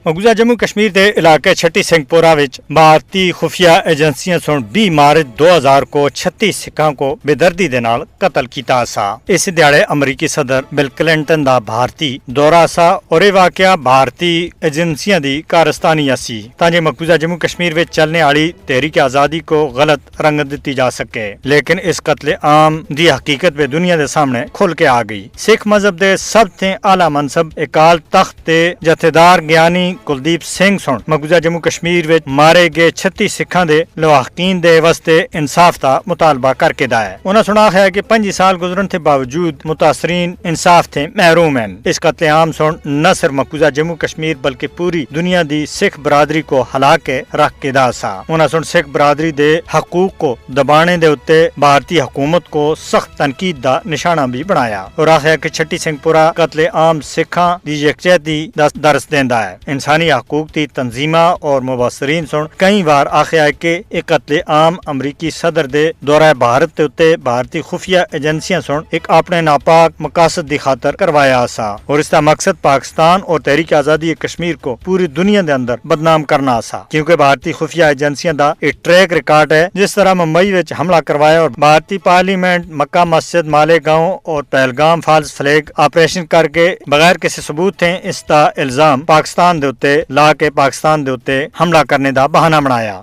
ਮਕਬੂਜ਼ਾ ਜੰਮੂ ਕਸ਼ਮੀਰ ਦੇ ਇਲਾਕੇ ਛੱਟੀ ਸਿੰਘਪੁਰਾ ਵਿੱਚ ਭਾਰਤੀ ਖੁਫੀਆ ਏਜੰਸੀਆਂ ਸੁਣ 20 ਮਾਰਚ 2000 को 36 ਸਿੱਖਾਂ को ਬੇਦਰਦੀ ਦੇ ਨਾਲ ਕਤਲ ਕੀਤਾ ਸਾ। ਇਸ ਦਿਹਾੜੇ ਅਮਰੀਕੀ ਸਦਰ ਬਿਲ ਕਲਿੰਟਨ ਦਾ ਭਾਰਤੀ ਦੌਰਾ ਸਾ ਔਰ ਇਹ ਵਾਕਿਆ ਭਾਰਤੀ ਏਜੰਸੀਆਂ ਦੀ ਕਾਰਸਤਾਨੀ ਸੀ ਤਾਂ ਜੇ ਮਕਬੂਜ਼ਾ ਜੰਮੂ ਕਸ਼ਮੀਰ ਵਿੱਚ ਚੱਲਣੇ ਵਾਲੀ ਤਹਿਰੀਕ ਆਜ਼ਾਦੀ को गलत रंगत ਦਿੱਤੀ ਜਾ ਸਕੇ। लेकिन इस कत्ले आम दी हकीकत भी दुनिया के सामने खुल के आ गई। सिख मजहब के सब थे आला मनसब अकाल तख्त के जथेदार ज्ञानी कुलदीप सिंह सुन मकबूजा जम्मू कश्मीर विच मारे गए 36 सिखां दे लवाहकीन दे वास्ते इंसाफ का मुतालबा करके दा है। उन्हें सुना है कि 25 साल गुजरन के बावजूद मुतासरीन इंसाफ थे महरूम हैं। इस कत्ले आम सुन न सिर्फ मकबूजा जम्मू कश्मीर बल्कि पूरी दुनिया की सिख बरादरी को हला के रख के दा सा। उन्हें सुन सिख बरादरी दे हकूक को दबाने दे उत्ते भारतीय हुकूमत को सख्त तनकीद का निशाना भी बनाया और आखिया कि छट्टी ਸਿੰਘਪੁਰਾ कत्ले आम सिखा की यकजहती दा दर्स देंदा है। इंसानी हकूक की तंजीमा और मुबसरीन सुन कई बार आखिया है कि एक कत्ले आम अमरीकी सदर दे दौरा भारत के उत्ते भारतीय खुफिया एजेंसियां सुन एक अपने नापाक मकासद की खातर करवाया सा और इसका मकसद पाकिस्तान और तहरीक आजादी कश्मीर को पूरी दुनिया के अंदर बदनाम करना सा। क्योंकि भारतीय खुफिया एजेंसियां का एक ट्रैक रिकॉर्ड है। जिस तरह मुंबई में हमला करवाया और भारतीय पार्लियामेंट मक्का मस्जिद मालेगांव और पहलगाम फॉल्स फ्लैग ऑपरेशन करके बगैर किसी सबूत थे इसका इल्जाम पाकिस्तान दे उत्ते ला के पाकिस्तान दे उत्ते हमला करने का बहाना बनाया।